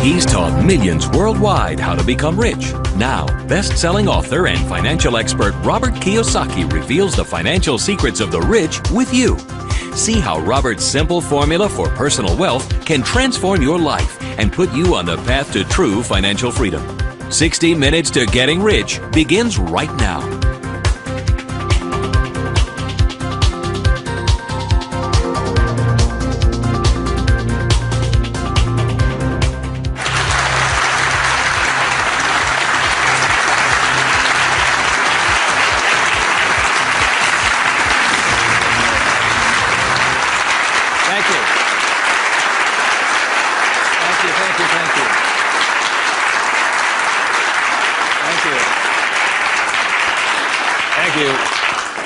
He's taught millions worldwide how to become rich. Now, best-selling author and financial expert Robert Kiyosaki reveals the financial secrets of the rich with you. See how Robert's simple formula for personal wealth can transform your life and put you on the path to true financial freedom. 60 Minutes to Getting Rich begins right now.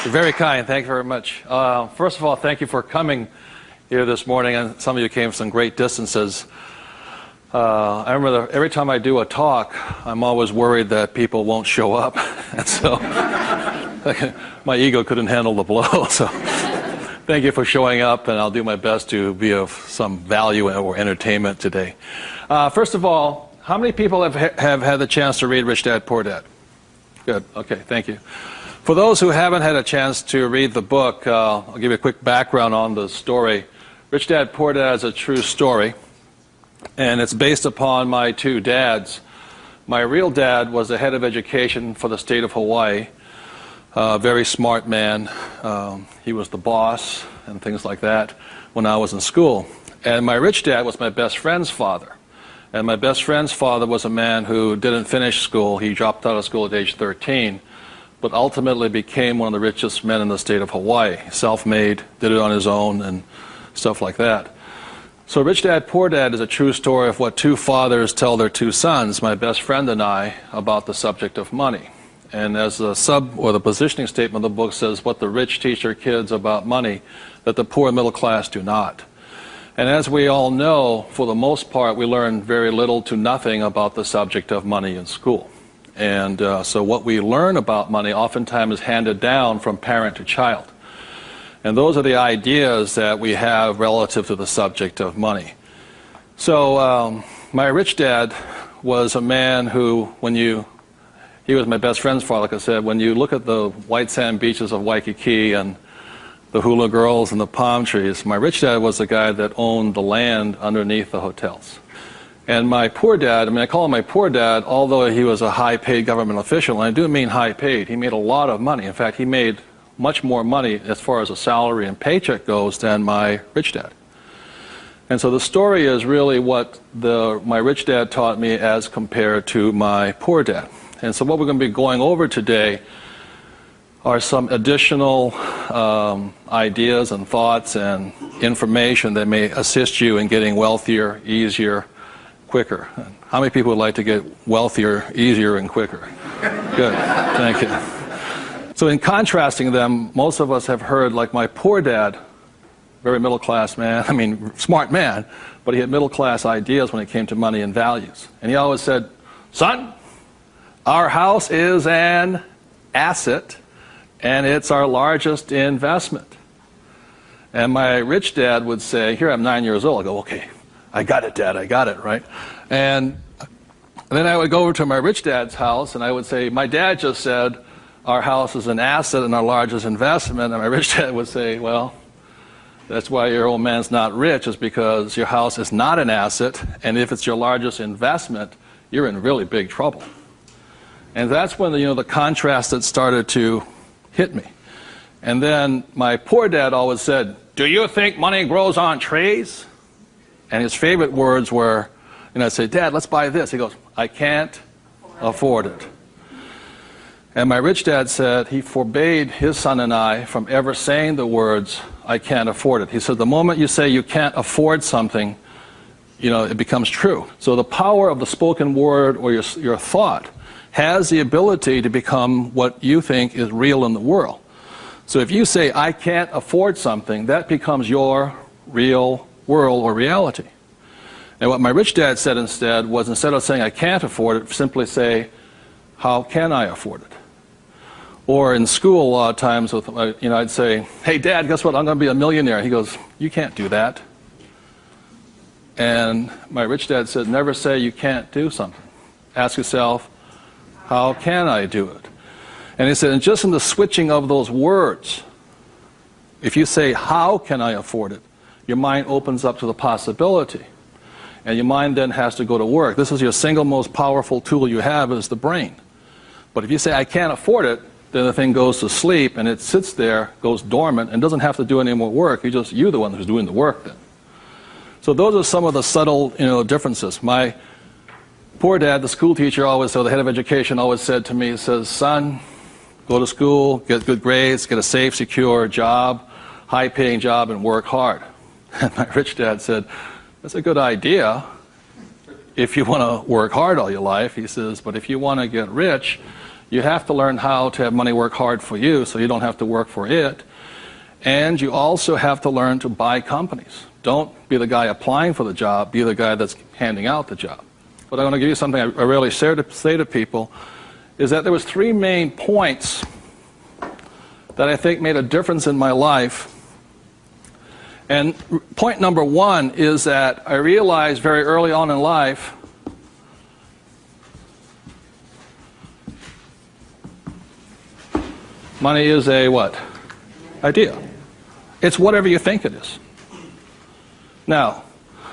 You're very kind. Thank you very much. First of all, thank you for coming here this morning. And some of you came from some great distances. I remember that every time I do a talk, I'm always worried that people won't show up. And so my ego couldn't handle the blow. So thank you for showing up, and I'll do my best to be of some value or entertainment today. First of all, how many people have had the chance to read Rich Dad, Poor Dad? Good. Okay, thank you. For those who haven't had a chance to read the book, I'll give you a quick background on the story. Rich Dad, Poor Dad is a true story, and it's based upon my two dads. My real dad was the head of education for the state of Hawaii, a very smart man. He was the boss and things like that when I was in school. And my rich dad was my best friend's father. And my best friend's father was a man who didn't finish school. He dropped out of school at age 13. But ultimately became one of the richest men in the state of Hawaii. Self-made, did it on his own, and stuff like that. So Rich Dad, Poor Dad is a true story of what two fathers tell their two sons, my best friend and I, about the subject of money. And as the the positioning statement of the book says, what the rich teach their kids about money, that the poor and middle class do not. And as we all know, for the most part, we learn very little to nothing about the subject of money in school. And so what we learn about money oftentimes is handed down from parent to child. And those are the ideas that we have relative to the subject of money. So my rich dad was a man who, he was my best friend's father, like I said, when you look at the white sand beaches of Waikiki and the hula girls and the palm trees, my rich dad was the guy that owned the land underneath the hotels. And my poor dad, I call him my poor dad, although he was a high-paid government official, and I do mean high-paid. He made a lot of money. In fact, he made much more money as far as a salary and paycheck goes than my rich dad. And so the story is really what my rich dad taught me as compared to my poor dad. And so what we're going to be going over today are some additional ideas and thoughts and information that may assist you in getting wealthier, easier, quicker. How many people would like to get wealthier, easier, and quicker? Good. Thank you. So in contrasting them, most of us have heard, like my poor dad, very middle-class man, smart man, but he had middle-class ideas when it came to money and values. And he always said, son, our house is an asset, and it's our largest investment. And my rich dad would say, here I'm 9 years old, I go, okay, I got it, Dad, I got it, right? And then I would go over to my rich dad's house, and I would say, my dad just said, our house is an asset and our largest investment. And my rich dad would say, well, that's why your old man's not rich, is because your house is not an asset, and if it's your largest investment, you're in really big trouble. And that's when the contrast that started to hit me. And then my poor dad always said, do you think money grows on trees? And his favorite words were, I'd say, Dad, let's buy this. He goes, I can't afford it. And my rich dad said he forbade his son and I from ever saying the words, I can't afford it. He said, the moment you say you can't afford something, it becomes true. So the power of the spoken word or your thought has the ability to become what you think is real in the world. So if you say, I can't afford something, that becomes your real world or reality. And what my rich dad said instead was, instead of saying I can't afford it, simply say, how can I afford it? Or in school a lot of times, I'd say, hey Dad, guess what, I'm going to be a millionaire. He goes, you can't do that. And my rich dad said, never say you can't do something. Ask yourself, how can I do it? And he said, and just in the switching of those words, if you say, how can I afford it, your mind opens up to the possibility. And your mind then has to go to work. This is your single most powerful tool you have, is the brain. But if you say, I can't afford it, then the thing goes to sleep and it sits there, goes dormant, and doesn't have to do any more work. You're the one who's doing the work then. So those are some of the subtle, differences. My poor dad, the school teacher, or the head of education, always said to me, he says, son, go to school, get good grades, get a safe, secure job, high-paying job, and work hard. And my rich dad said, that's a good idea if you want to work hard all your life. He says, but if you want to get rich, you have to learn how to have money work hard for you so you don't have to work for it. And you also have to learn to buy companies. Don't be the guy applying for the job, be the guy that's handing out the job. But I want to give you something I rarely say to people, is that there was 3 main points that I think made a difference in my life. And point number 1 is that I realized very early on in life money is a what? Idea. It's whatever you think it is. Now,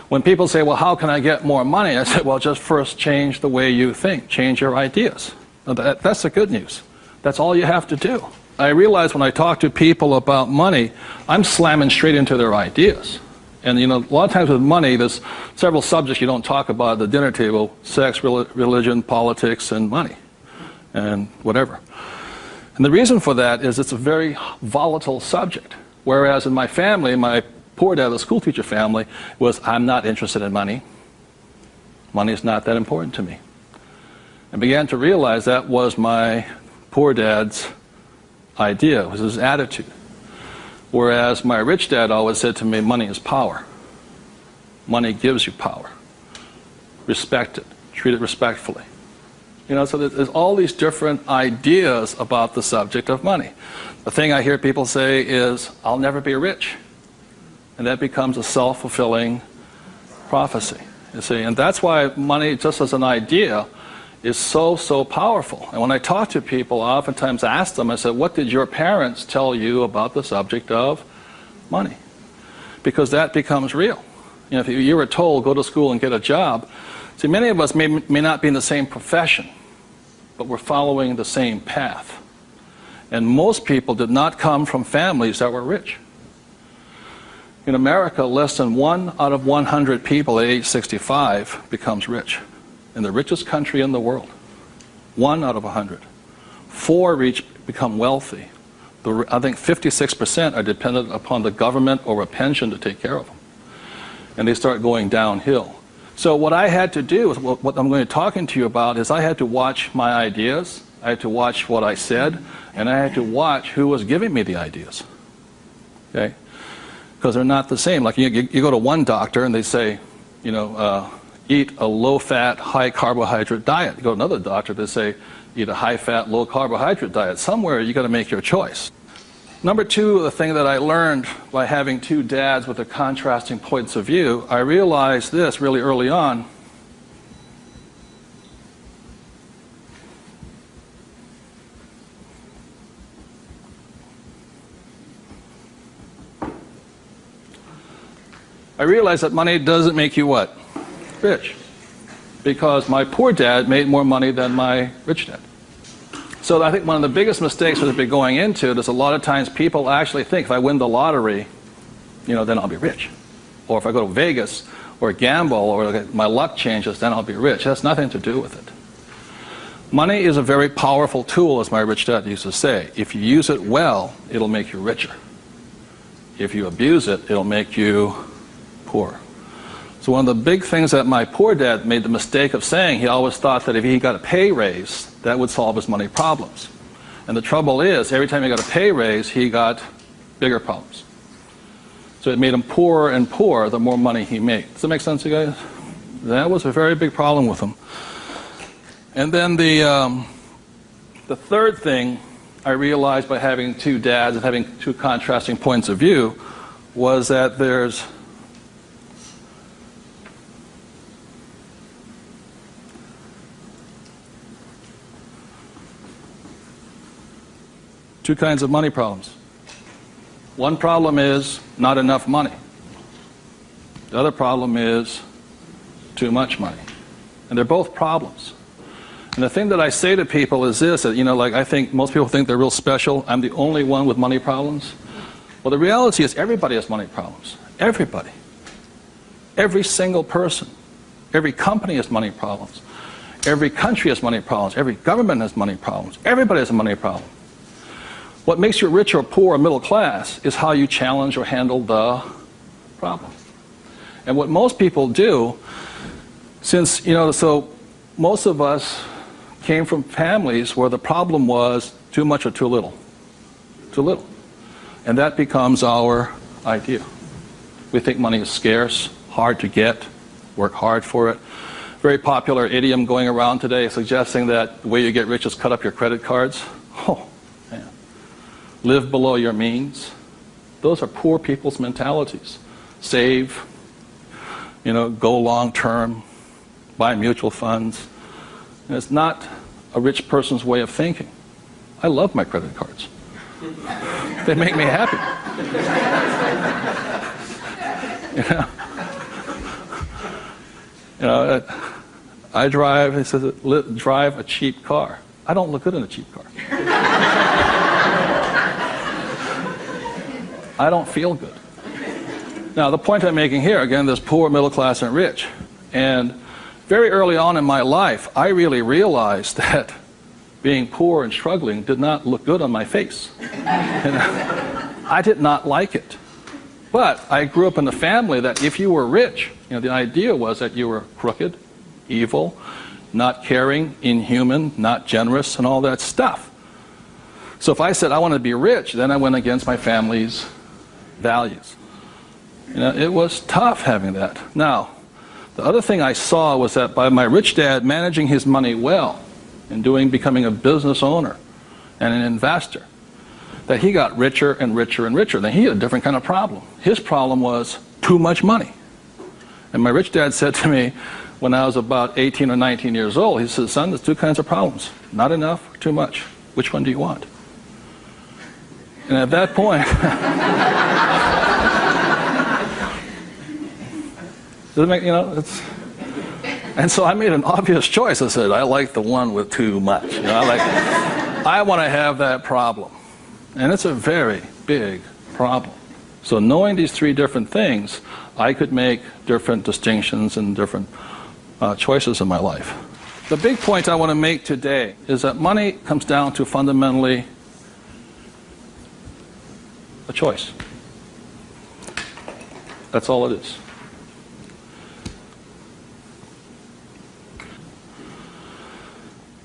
when people say, well, how can I get more money? I say, well, just first change the way you think. Change your ideas. Now, that's the good news. That's all you have to do. I realize when I talk to people about money, I'm slamming straight into their ideas. And, a lot of times with money, there's several subjects you don't talk about at the dinner table: sex, religion, politics, and money, and whatever. And the reason for that is it's a very volatile subject. Whereas in my family, my poor dad, the school teacher family, was, I'm not interested in money. Money is not that important to me. I began to realize that was my poor dad's idea, it was his attitude. Whereas my rich dad always said to me, money is power. Money gives you power. Respect it. Treat it respectfully. So there's all these different ideas about the subject of money. The thing I hear people say is, I'll never be rich. And that becomes a self-fulfilling prophecy, you see. And that's why money, just as an idea, is so, so powerful. And when I talk to people, I oftentimes ask them, I say, what did your parents tell you about the subject of money? Because that becomes real. If you were told, go to school and get a job, see, many of us may not be in the same profession, but we're following the same path. And most people did not come from families that were rich. In America, less than 1 out of 100 people at age 65 becomes rich. In the richest country in the world. 1 out of 100. 4 become wealthy. I think 56% are dependent upon the government or a pension to take care of them. And they start going downhill. So what I had to do, what I'm going to be talking to you about, is I had to watch my ideas, I had to watch what I said, and I had to watch who was giving me the ideas. Okay? Because they're not the same. Like you go to one doctor and they say, eat a low-fat, high-carbohydrate diet. You go to another doctor, they say, eat a high-fat, low-carbohydrate diet. Somewhere you got to make your choice. Number 2, the thing that I learned by having 2 dads with their contrasting points of view, I realized this really early on. I realized that money doesn't make you what? Rich. Because my poor dad made more money than my rich dad. So I think one of the biggest mistakes we've been going into is a lot of times people actually think if I win the lottery, then I'll be rich. Or if I go to Vegas or gamble or my luck changes, then I'll be rich. It has nothing to do with it. Money is a very powerful tool, as my rich dad used to say. If you use it well, it'll make you richer. If you abuse it, it'll make you poor. So one of the big things that my poor dad made the mistake of saying, he always thought that if he got a pay raise, that would solve his money problems. And the trouble is, every time he got a pay raise, he got bigger problems. So it made him poorer and poorer the more money he made. Does that make sense, you guys? That was a very big problem with him. And then the third thing I realized by having 2 dads and having 2 contrasting points of view was that there's two kinds of money problems. One problem is not enough money. The other problem is too much money. And they're both problems. And the thing that I say to people is this, that, like I think most people think they're real special. I'm the only one with money problems. Well, the reality is everybody has money problems. Everybody. Every single person. Every company has money problems. Every country has money problems. Every government has money problems. Everybody has a money problem. What makes you rich or poor or middle class is how you challenge or handle the problem. And what most people do, since, so most of us came from families where the problem was too much or too little. Too little. And that becomes our idea. We think money is scarce, hard to get, work hard for it. Very popular idiom going around today suggesting that the way you get rich is cut up your credit cards. Oh, man. Live below your means. Those are poor people's mentalities. Save, go long term, buy mutual funds. And it's not a rich person's way of thinking. I love my credit cards. They make me happy. I drive, he says, drive a cheap car. I don't look good in a cheap car. I don't feel good. Now, the point I'm making here, again, there's poor, middle class, and rich. And very early on in my life, I really realized that being poor and struggling did not look good on my face. I did not like it. But I grew up in a family that if you were rich, the idea was that you were crooked, evil, not caring, inhuman, not generous, and all that stuff. So if I said I wanted to be rich, then I went against my family's values. It was tough having that. Now, the other thing I saw was that by my rich dad managing his money well and becoming a business owner and an investor, that he got richer and richer and richer. Then he had a different kind of problem. His problem was too much money. And my rich dad said to me when I was about 18 or 19 years old, he said, son, there's two kinds of problems. Not enough or too much. Which one do you want? And at that point, and so I made an obvious choice. I said, I like the one with too much. I want to have that problem. And it's a very big problem. So knowing these three different things, I could make different distinctions and different choices in my life. The big point I want to make today is that money comes down to fundamentally a choice. That's all it is.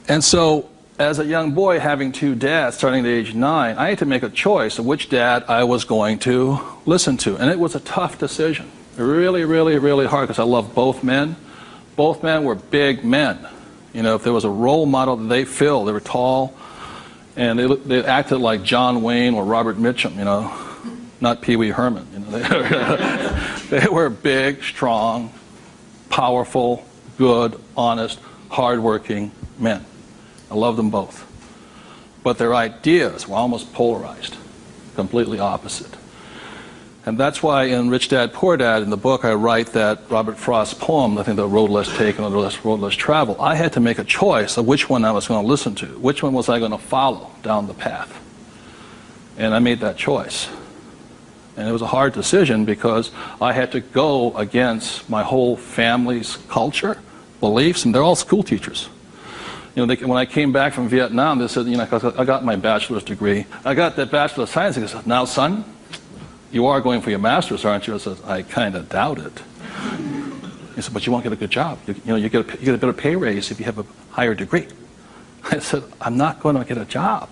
And so, as a young boy having two dads starting at age 9, I had to make a choice of which dad I was going to listen to. And it was a tough decision. Really, really, really hard because I love both men. Both men were big men. If there was a role model that they filled, they were tall, and they acted like John Wayne or Robert Mitchum, not Pee Wee Herman. They were big, strong, powerful, good, honest, hardworking men. I love them both. But their ideas were almost polarized, completely opposite. And that's why in Rich Dad, Poor Dad, in the book, I write that Robert Frost's poem, I think The Road Less Taken or The Road Less Traveled, I had to make a choice of which one I was going to listen to. Which one was I going to follow down the path? And I made that choice. And it was a hard decision because I had to go against my whole family's culture, beliefs, and they're all school teachers. When I came back from Vietnam, they said, I got my bachelor's degree. I got that Bachelor of Science. They said, now, son, you are going for your master's, aren't you? I said, I kind of doubt it. He said, but you won't get a good job. You get a better pay raise if you have a higher degree. I said, I'm not going to get a job.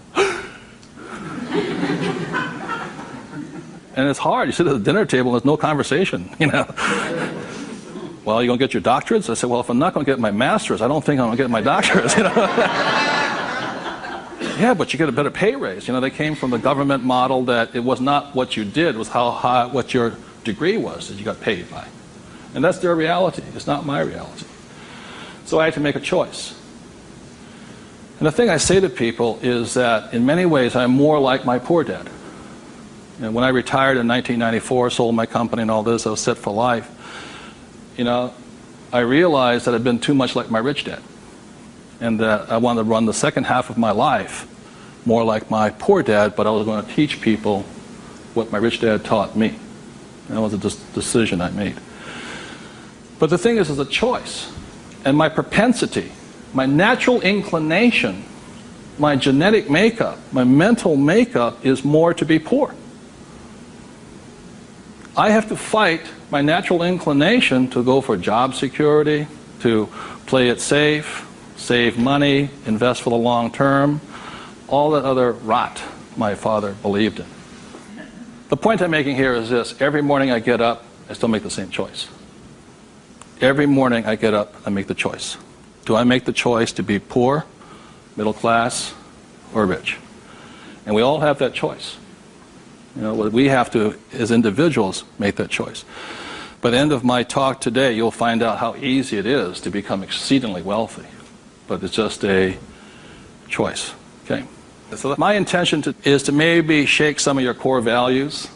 And it's hard. You sit at the dinner table and there's no conversation, Well, you going to get your doctorates? I said, well, if I'm not going to get my master's, I don't think I'm going to get my doctorates. Yeah, but you get a better pay raise. They came from the government model that it was not what you did, it was what your degree was that you got paid by. And that's their reality. It's not my reality. So I had to make a choice. And the thing I say to people is that in many ways I'm more like my poor dad. When I retired in 1994, sold my company and all this, I was set for life. I realized that I'd been too much like my rich dad, and that I wanted to run the second half of my life more like my poor dad, but I was going to teach people what my rich dad taught me. That was a decision I made. But the thing is, it's a choice. And my propensity, my natural inclination, my genetic makeup, my mental makeup is more to be poor. I have to fight my natural inclination to go for job security, to play it safe, save money, invest for the long term, all that other rot my father believed in. The point I'm making here is this: every morning I get up, I still make the same choice. Every morning I get up, I make the choice. Do I make the choice to be poor, middle class, or rich? And we all have that choice. We have to, as individuals, make that choice. By the end of my talk today, you'll find out how easy it is to become exceedingly wealthy. But it's just a choice. Okay? So my intention is to maybe shake some of your core values.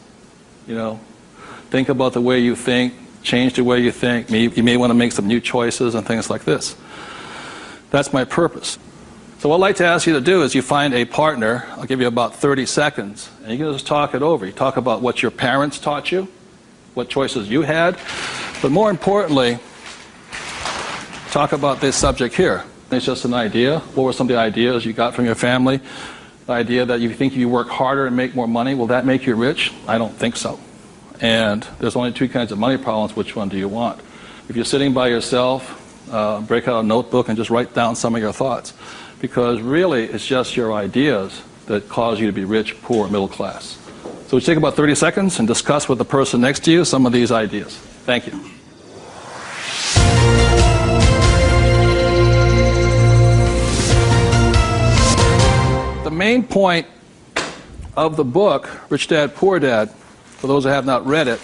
Think about the way you think, change the way you think. You may want to make some new choices and things like this. That's my purpose. So what I'd like to ask you to do is you find a partner. I'll give you about 30 seconds, and you can just talk it over. You talk about what your parents taught you, what choices you had, but more importantly, talk about this subject here. It's just an idea. What were some of the ideas you got from your family? The idea that you think if you work harder and make more money, will that make you rich? I don't think so. And there's only two kinds of money problems. Which one do you want? If you're sitting by yourself, break out a notebook and just write down some of your thoughts. Because really, it's just your ideas that cause you to be rich, poor, middle class. So we take about 30 seconds and discuss with the person next to you some of these ideas. Thank you. The main point of the book, Rich Dad, Poor Dad, for those who have not read it,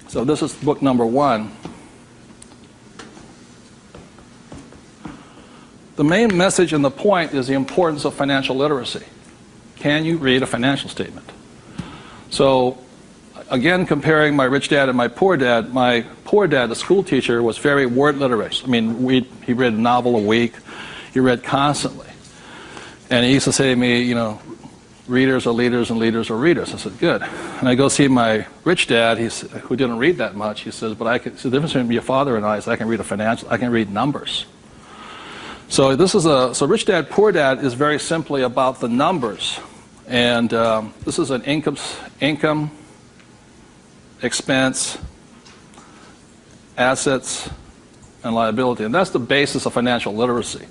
so this is book number 1. The main message and the point is the importance of financial literacy. Can you read a financial statement? So, again, comparing my rich dad and my poor dad, the school teacher, was very word literate. I mean, he read a novel a week. He read constantly. And he used to say to me, readers are leaders and leaders are readers. I said, good. And I go see my rich dad, who didn't read that much. He says, but the difference between your father and I is I can read numbers. So so Rich Dad, Poor Dad is very simply about the numbers. And this is an income, expense, assets, and liability. And that's the basis of financial literacy,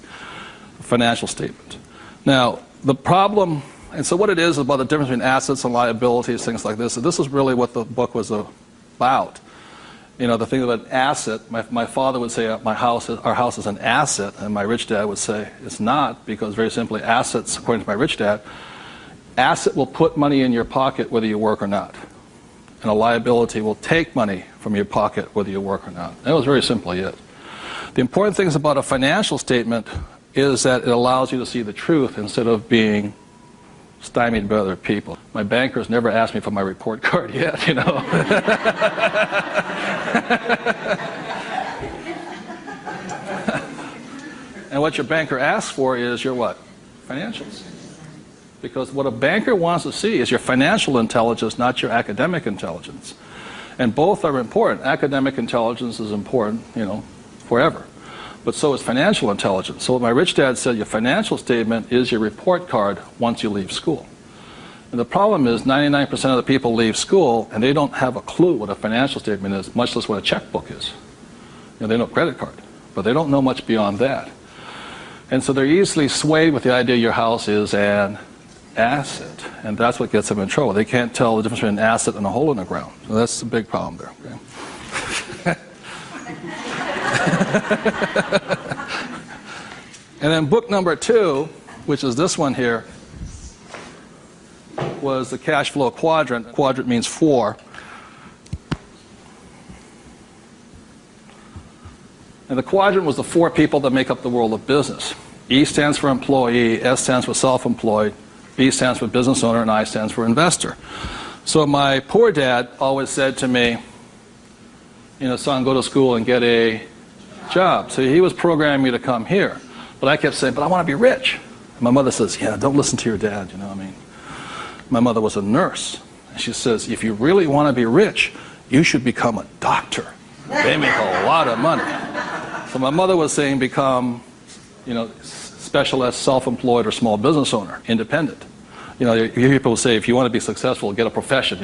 a financial statement. Now, the problem, and so what it is about the difference between assets and liabilities, things like this, so this is really what the book was about. The thing of an asset, my father would say our house is an asset, and my rich dad would say it's not, because very simply assets, according to my rich dad, asset will put money in your pocket whether you work or not. And a liability will take money from your pocket whether you work or not. That was very simply it. The important things about a financial statement is that it allows you to see the truth instead of being stymied by other people. My bankers never asked me for my report card yet, And what your banker asks for is your what? Financials. Because what a banker wants to see is your financial intelligence, not your academic intelligence. And both are important. Academic intelligence is important, forever. But so is financial intelligence. So what my rich dad said, your financial statement is your report card once you leave school. And the problem is 99% of the people leave school and they don't have a clue what a financial statement is, much less what a checkbook is. They know credit card, but they don't know much beyond that. And so they're easily swayed with the idea your house is an asset, and that's what gets them in trouble. They can't tell the difference between an asset and a hole in the ground. So that's a big problem there. Okay? And then book number 2, which is this one here, was the cash flow quadrant. Quadrant means 4. And the quadrant was the 4 people that make up the world of business. E stands for employee, S stands for self-employed, B stands for business owner, and I stands for investor. So my poor dad always said to me, son, go to school and get a job. So he was programming me to come here. But I kept saying, but I want to be rich. And my mother says, yeah, don't listen to your dad, My mother was a nurse. And she says, if you really want to be rich, you should become a doctor. They make a lot of money. So my mother was saying become, specialist, self-employed, or small business owner, independent. You hear people say, if you want to be successful, get a profession.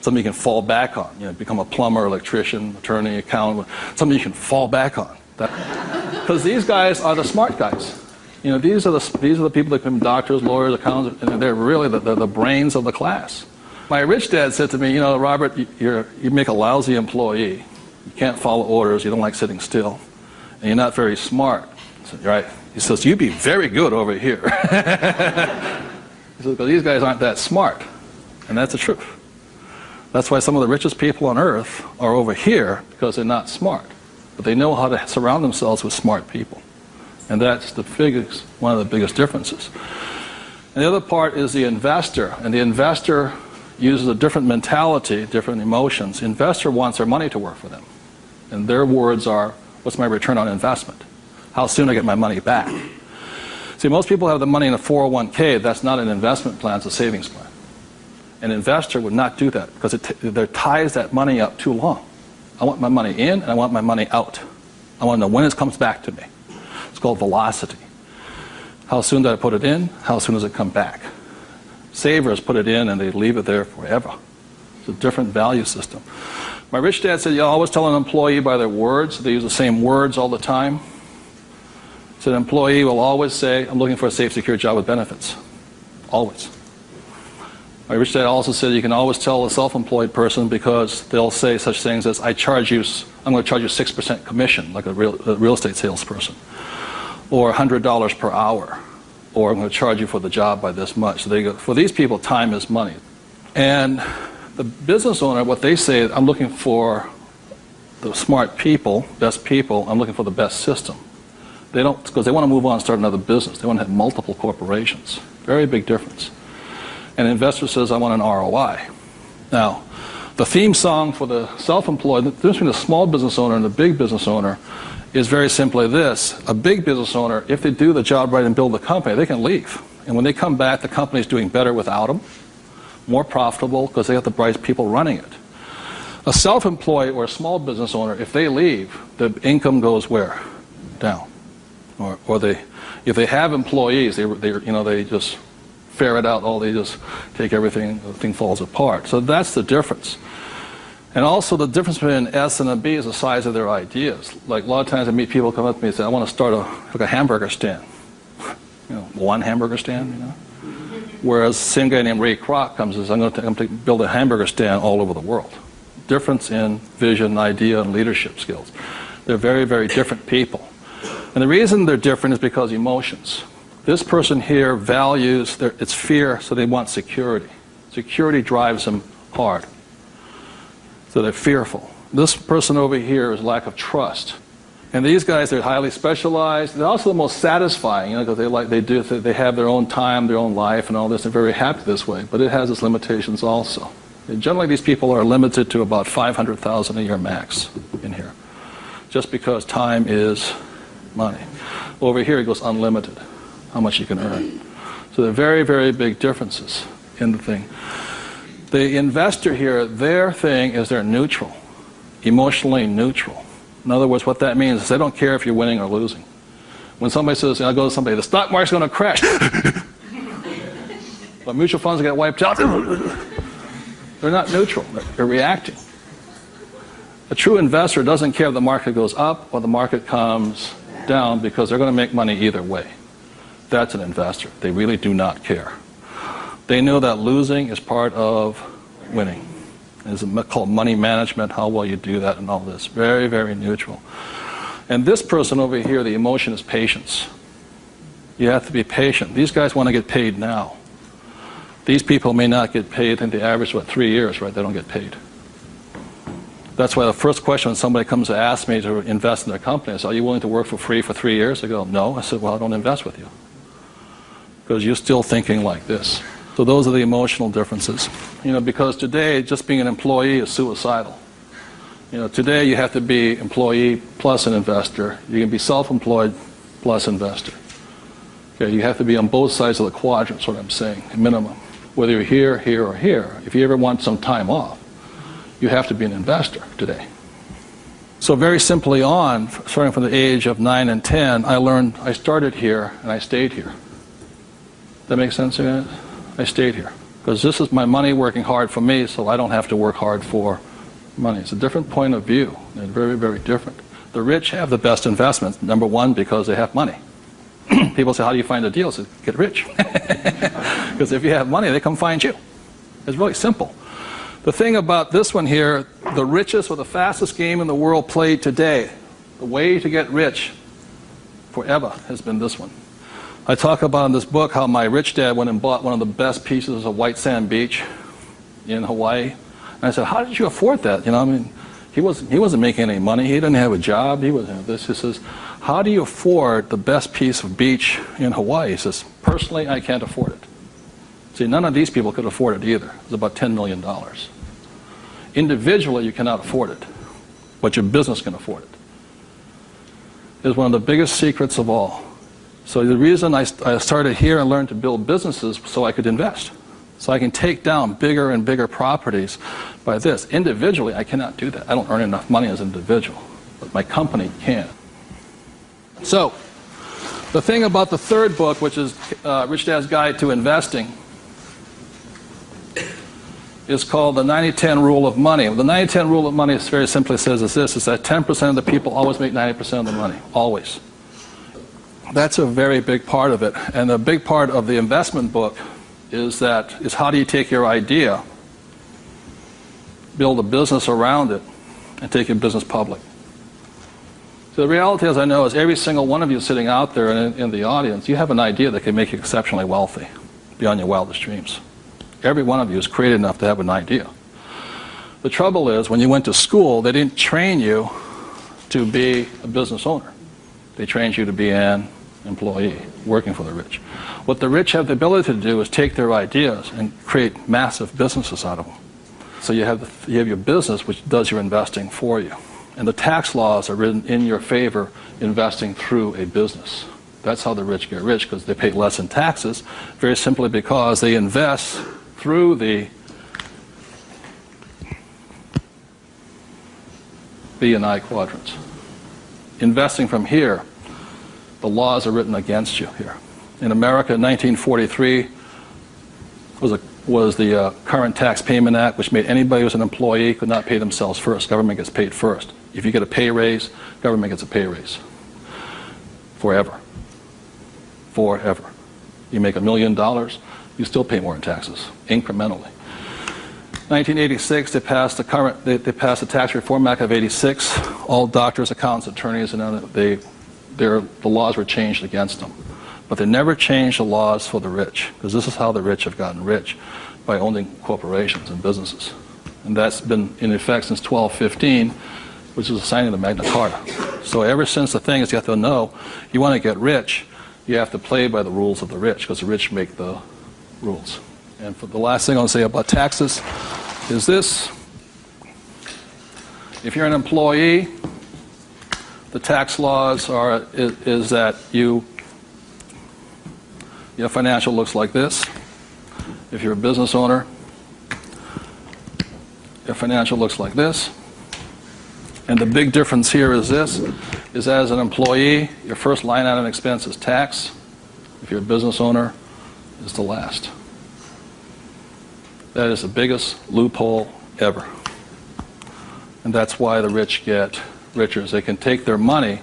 Something you can fall back on. Become a plumber, electrician, attorney, accountant, something you can fall back on. Because these guys are the smart guys. These are the people that become doctors, lawyers, accountants, and they're really the brains of the class. My rich dad said to me, Robert, you make a lousy employee. You can't follow orders. You don't like sitting still. And you're not very smart. I said, right. He says, you'd be very good over here. He says, because these guys aren't that smart. And that's the truth. That's why some of the richest people on earth are over here, because they're not smart. But they know how to surround themselves with smart people. And that's one of the biggest differences. And the other part is the investor. And the investor uses a different mentality, different emotions. Investor wants their money to work for them. And their words are, what's my return on investment? How soon I get my money back? See, most people have the money in a 401k. That's not an investment plan, it's a savings plan. An investor would not do that because it ties that money up too long. I want my money in and I want my money out. I want to know when it comes back to me. It's called velocity. How soon do I put it in? How soon does it come back? Savers put it in and they leave it there forever. It's a different value system. My rich dad said, you always tell an employee by their words. They use the same words all the time. So an employee will always say, I'm looking for a safe, secure job with benefits. Always. My rich dad also said you can always tell a self-employed person because they'll say such things as, I'm going to charge you 6% commission, like a real estate salesperson, or $100 per hour, or I'm going to charge you for the job by this much. So they go, for these people, time is money. And the business owner, what they say, I'm looking for the smart people, best people, I'm looking for the best system. They don't, because they want to move on and start another business. They want to have multiple corporations. Very big difference. And an investor says, I want an ROI. Now, the theme song for the self-employed, the difference between the small business owner and the big business owner is very simply this. A big business owner, if they do the job right and build the company, they can leave. And when they come back, the company's doing better without them, more profitable because they have the bright people running it. A self-employed or a small business owner, if they leave, the income goes where? Down. Or if they have employees, they just ferret out they just take everything, the thing falls apart. So that's the difference. And also the difference between an S and a B is the size of their ideas. Like a lot of times I meet people come up to me and say, I want to start a hamburger stand. One hamburger stand, Whereas the same guy named Ray Kroc comes and says, I'm going to build a hamburger stand all over the world. Difference in vision, idea, and leadership skills. They're very, very different people. And the reason they're different is because emotions. This person here values, it's fear, so they want security. Security drives them hard. So they're fearful. This person over here is lack of trust. And these guys, they're highly specialized. They're also the most satisfying, because they have their own time, their own life, and all this. They're very happy this way, but it has its limitations also. And generally, these people are limited to about $500,000 a year max in here, just because time is money. Over here, it goes unlimited, how much you can earn. So there are very, very big differences in the thing. The investor here, their thing is they're neutral, emotionally neutral. In other words, what that means is they don't care if you're winning or losing. When somebody says, I go to somebody, the stock market's going to crash. But mutual funds get wiped out. They're not neutral. They're reacting. A true investor doesn't care if the market goes up or the market comes down because they're going to make money either way. That's an investor. They really do not care. They know that losing is part of winning. It's called money management, how well you do that and all this. Very, very neutral. And this person over here, the emotion is patience. You have to be patient. These guys want to get paid now. These people may not get paid. I think the average is, 3 years, right? They don't get paid. That's why the first question when somebody comes to ask me to invest in their company is, are you willing to work for free for 3 years? I go, no. I said, well, I don't invest with you. Because you're still thinking like this. So those are the emotional differences. Because today, just being an employee is suicidal. Today you have to be employee plus an investor. You can be self-employed plus investor. Okay, you have to be on both sides of the quadrant, is what I'm saying, minimum. Whether you're here, here, or here. If you ever want some time off, you have to be an investor today. So very simply on, starting from the age of 9 and 10, I started here and I stayed here. That makes sense, guys? I stayed here. Because this is my money working hard for me, so I don't have to work hard for money. It's a different point of view. They're very, very different. The rich have the best investments. Number one, because they have money. People say, how do you find a deal? I say, get rich. Because if you have money, they come find you. It's really simple. The thing about this one here, the richest or the fastest game in the world played today, the way to get rich forever has been this one. I talk about in this book how my rich dad went and bought one of the best pieces of white sand beach in Hawaii. And I said, how did you afford that? He wasn't making any money. He didn't have a job. He wasn't this. He says, how do you afford the best piece of beach in Hawaii? He says, personally, I can't afford it. See, none of these people could afford it either. It was about $10 million. Individually, you cannot afford it, but your business can afford it. It's one of the biggest secrets of all. So the reason I started here and learned to build businesses so I could invest. So I can take down bigger and bigger properties by this. Individually, I cannot do that. I don't earn enough money as an individual, but my company can. So the thing about the third book, which is Rich Dad's Guide to Investing, is called the 90-10 Rule of Money. The 90-10 Rule of Money is very simply says is this, is that 10% of the people always make 90% of the money, always. That's a very big part of it. And a big part of the investment book is how do you take your idea, build a business around it, and take your business public. So the reality, as I know, is every single one of you sitting out there in the audience, you have an idea that can make you exceptionally wealthy beyond your wildest dreams. Every one of you is creative enough to have an idea. The trouble is, when you went to school, they didn't train you to be a business owner. They trained you to be an employee, working for the rich. What the rich have the ability to do is take their ideas and create massive businesses out of them. So you have your business, which does your investing for you. And the tax laws are written in your favor, investing through a business. That's how the rich get rich, because they pay less in taxes, very simply because they invest through the B and I quadrants. Investing from here, the laws are written against you here. In America, 1943 was the Current Tax Payment Act, which made anybody who was an employee could not pay themselves first. Government gets paid first. If you get a pay raise, government gets a pay raise. Forever. Forever. You make $1 million, you still pay more in taxes, incrementally. 1986, they passed the Tax Reform Act of '86. All doctors, accountants, attorneys, and the laws were changed against them. But they never changed the laws for the rich, because this is how the rich have gotten rich, by owning corporations and businesses. And that's been in effect since 1215, which is the signing of the Magna Carta. So ever since the thing is, you have to know, you want to get rich, you have to play by the rules of the rich, because the rich make the rules. And for the last thing I'll say about taxes is this. If you're an employee, the tax laws is that your financial looks like this. If you're a business owner, your financial looks like this. And the big difference here is this, is as an employee, your first line item expense is tax. If you're a business owner, it's the last. That is the biggest loophole ever. And that's why the rich get richer. They can take their money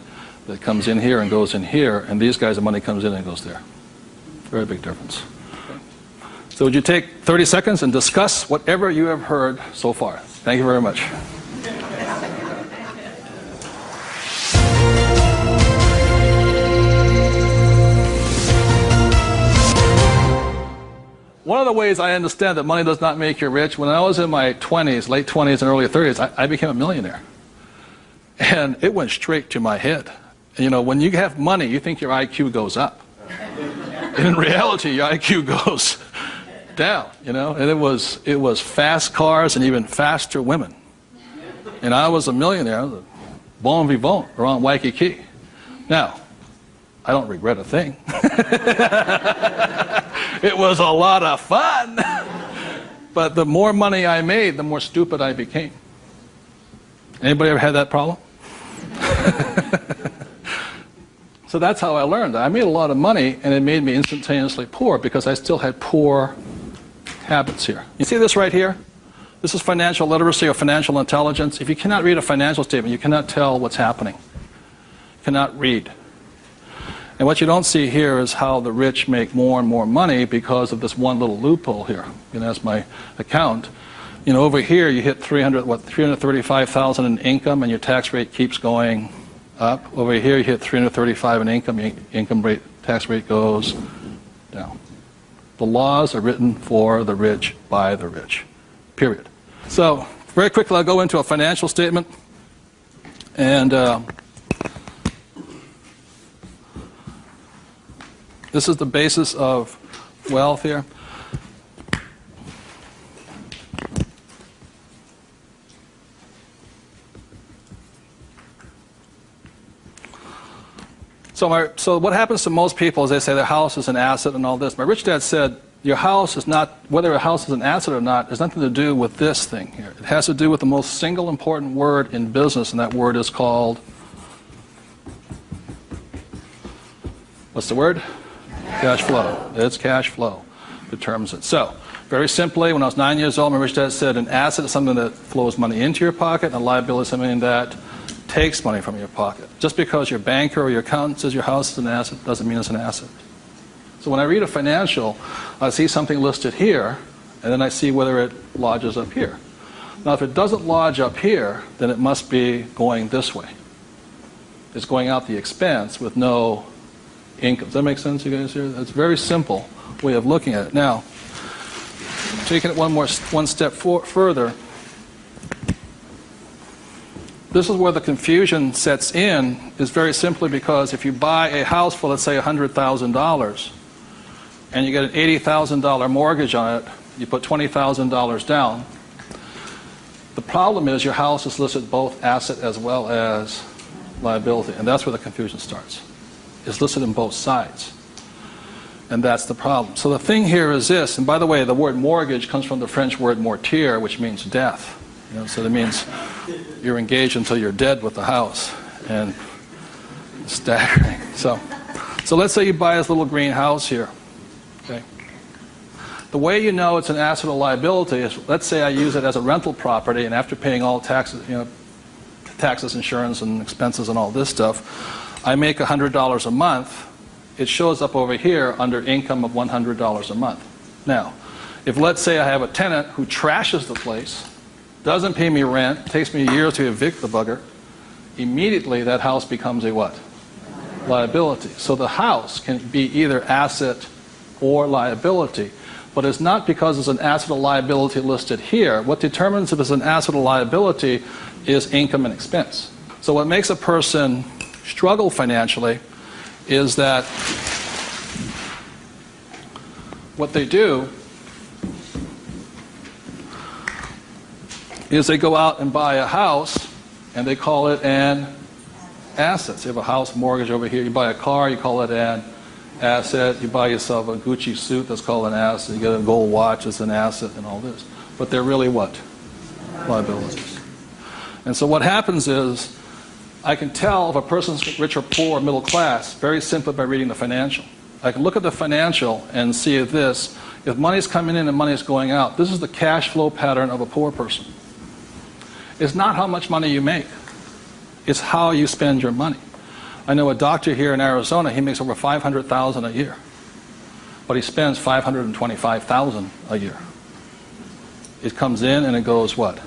that comes in here and goes in here, and these guys, the money comes in and goes there. Very big difference. So would you take 30 seconds and discuss whatever you have heard so far? Thank you very much. one of the ways I understand that money does not make you rich, when I was in my 20s, late 20s and early 30s, I became a millionaire. And it went straight to my head. You know, when you have money, you think your IQ goes up. And in reality, your IQ goes down, you know. And it was fast cars and even faster women. And I was a millionaire. I was a bon vivant around Waikiki. Now, I don't regret a thing. It was a lot of fun. But the more money I made, the more stupid I became. Anybody ever had that problem? So that's how I learned. I made a lot of money, and it made me instantaneously poor because I still had poor habits here. You see this right here? This is financial literacy or financial intelligence. If you cannot read a financial statement, you cannot tell what's happening. You cannot read. And what you don't see here is how the rich make more and more money because of this one little loophole here. You know, that's my account. You know, over here you hit 335,000 in income, and your tax rate keeps going up. Over here you hit 335 in income, your income rate, tax rate goes down. The laws are written for the rich by the rich. Period. So very quickly I'll go into a financial statement, and this is the basis of wealth here. So what happens to most people is they say their house is an asset and all this. My rich dad said, your house is not, whether a house is an asset or not, has nothing to do with this thing here. It has to do with the most single important word in business, and that word is called, what's the word? Cash flow. It's cash flow determines it. So, very simply, when I was 9 years old, my rich dad said an asset is something that flows money into your pocket, and a liability is something that takes money from your pocket. Just because your banker or your accountant says your house is an asset doesn't mean it's an asset. So when I read a financial, I see something listed here, and then I see whether it lodges up here. Now, if it doesn't lodge up here, then it must be going this way. It's going out the expense with no income. Does that make sense, you guys here? That's a very simple way of looking at it. Now, taking it one step further, this is where the confusion sets in, is very simply because if you buy a house for, let's say, $100,000, and you get an $80,000 mortgage on it, you put $20,000 down, the problem is your house is listed both asset as well as liability, and that's where the confusion starts. It's listed in both sides, and that's the problem. So the thing here is this, and by the way, the word mortgage comes from the French word mortir, which means death. You know, so that means you're engaged until you're dead with the house, and it's staggering. So let's say you buy this little green house here. Okay. The way you know it's an asset or liability is, let's say I use it as a rental property, and after paying all taxes, you know, taxes, insurance, and expenses, and all this stuff, I make $100 a month. It shows up over here under income of $100 a month. Now, if let's say I have a tenant who trashes the place, doesn't pay me rent, takes me a year to evict the bugger, immediately that house becomes a what? Liability. So the house can be either asset or liability, but it's not because it's an asset or liability listed here. What determines if it's an asset or liability is income and expense. So what makes a person struggle financially is that what they do is they go out and buy a house, and they call it an asset. So you have a house mortgage over here. You buy a car, you call it an asset. You buy yourself a Gucci suit, that's called an asset. You get a gold watch, it's an asset, and all this. But they're really what? Liabilities. And so what happens is, I can tell if a person's rich or poor or middle class very simply by reading the financial. I can look at the financial and see this. If money's coming in and money's going out, this is the cash flow pattern of a poor person. It's not how much money you make. It's how you spend your money. I know a doctor here in Arizona, he makes over $500,000 a year. But he spends $525,000 a year. It comes in and it goes what?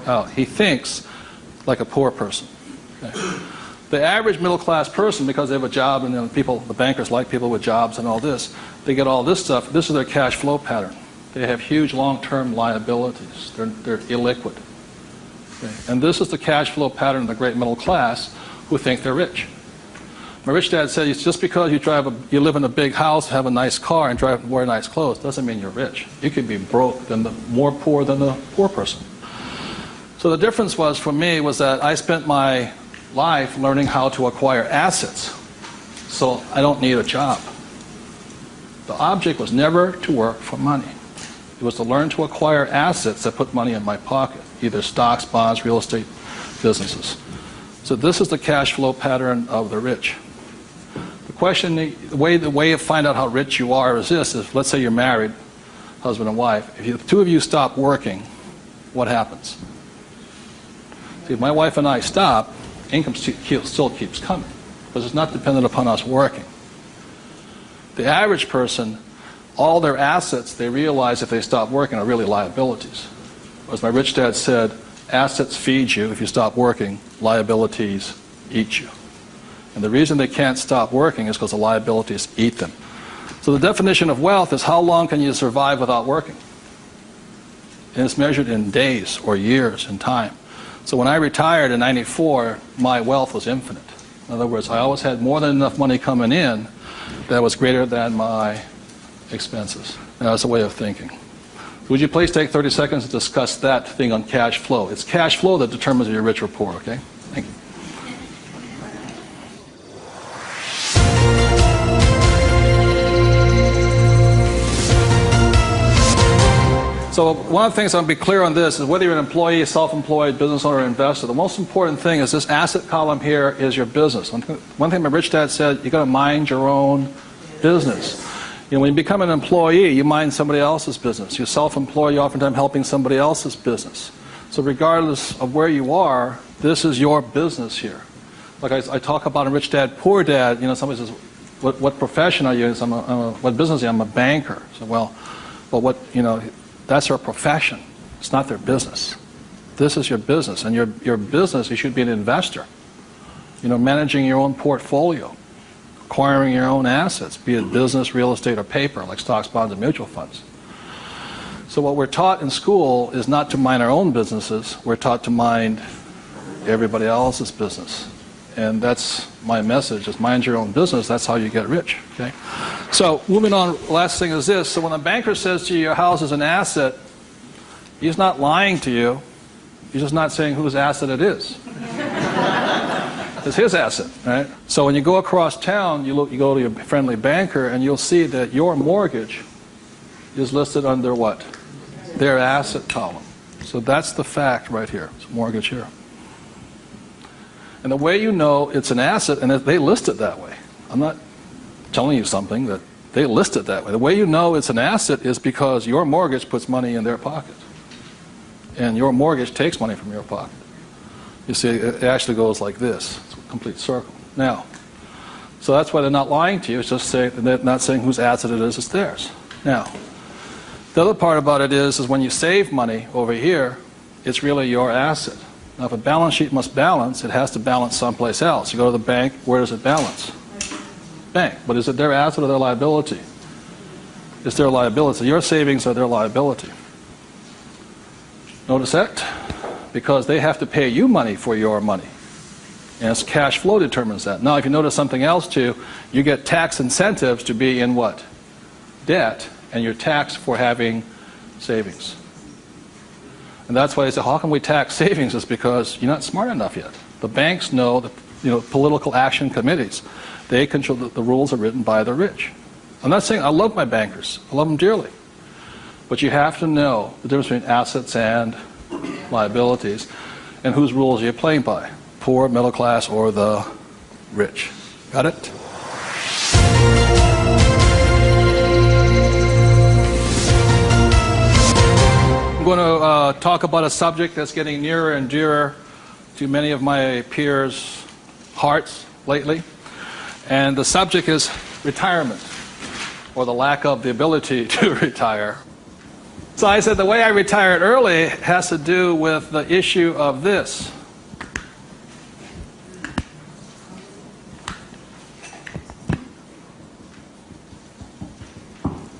Out. He thinks like a poor person. Okay. The average middle-class person, because they have a job and the bankers like people with jobs and all this, they get all this stuff. This is their cash flow pattern. They have huge long-term liabilities. They're illiquid. Okay? And this is the cash flow pattern of the great middle class who think they're rich. My rich dad said, just because you live in a big house, have a nice car, and wear nice clothes, doesn't mean you're rich. You could be broke, more poor than the poor person. So the difference for me was that I spent my life learning how to acquire assets, so I don't need a job. The object was never to work for money. It was to learn to acquire assets that put money in my pocket, either stocks, bonds, real estate, businesses. So this is the cash flow pattern of the rich. The question, the way to find out how rich you are is this: is let's say you're married, husband and wife. If the two of you stop working, what happens? See, if my wife and I stop, income still keeps coming, because it's not dependent upon us working. The average person, all their assets, they realize if they stop working, are really liabilities. As my rich dad said, assets feed you. If you stop working, liabilities eat you. And the reason they can't stop working is because the liabilities eat them. So the definition of wealth is how long can you survive without working? And it's measured in days or years in time. So when I retired in '94, my wealth was infinite. In other words, I always had more than enough money coming in that was greater than my expenses. Now, that's a way of thinking. Would you please take 30 seconds to discuss that thing on cash flow? It's cash flow that determines if you're rich or poor, okay? Thank you. So one of the things I'll be clear on this is whether you're an employee, self-employed, business owner, or investor, the most important thing is this asset column here is your business. One thing my rich dad said, you got to mind your own business. When you become an employee, you mind somebody else's business. You're self-employed, you're oftentimes helping somebody else's business. So regardless of where you are, this is your business here. Like I talk about a rich dad, poor dad. Somebody says, what profession are you in? What business are you? I'm a banker. So, well, that's their profession. It's not their business. This is your business. And your business, you should be an investor. Managing your own portfolio, acquiring your own assets, be it business, real estate, or paper, like stocks, bonds, and mutual funds. So what we're taught in school is not to mind our own businesses. We're taught to mind everybody else's business. And that's my message, is mind your own business. That's how you get rich. Okay? So moving on, last thing is this. So when a banker says to you your house is an asset, he's not lying to you. He's just not saying whose asset it is. It's his asset, right? So when you go across town, you go to your friendly banker, and you'll see that your mortgage is listed under what? Their asset column. So that's the fact right here. It's mortgage here. And the way you know it's an asset, and they list it that way. I'm not telling you something, that they list it that way. The way you know it's an asset is because your mortgage puts money in their pocket. And your mortgage takes money from your pocket. You see, it actually goes like this. It's a complete circle. Now, so that's why they're not lying to you. It's just they're not saying whose asset it is, it's theirs. Now, the other part about it is when you save money over here, it's really your asset. Now, if a balance sheet must balance, it has to balance someplace else. You go to the bank, where does it balance? Bank. But is it their asset or their liability? It's their liability. Your savings are their liability. Notice that? Because they have to pay you money for your money. And it's cash flow determines that. Now, if you notice something else too, you get tax incentives to be in what? Debt, and you're taxed for having savings. And that's why they say, how can we tax savings? It's because you're not smart enough yet. The banks know that, political action committees, they control the rules are written by the rich. I'm not saying I love my bankers. I love them dearly. But you have to know the difference between assets and liabilities and whose rules you're playing by. Poor, middle class, or the rich. Got it? I'm going to talk about a subject that's getting nearer and dearer to many of my peers' hearts lately. And the subject is retirement, or the lack of the ability to retire. So I said the way I retired early has to do with the issue of this.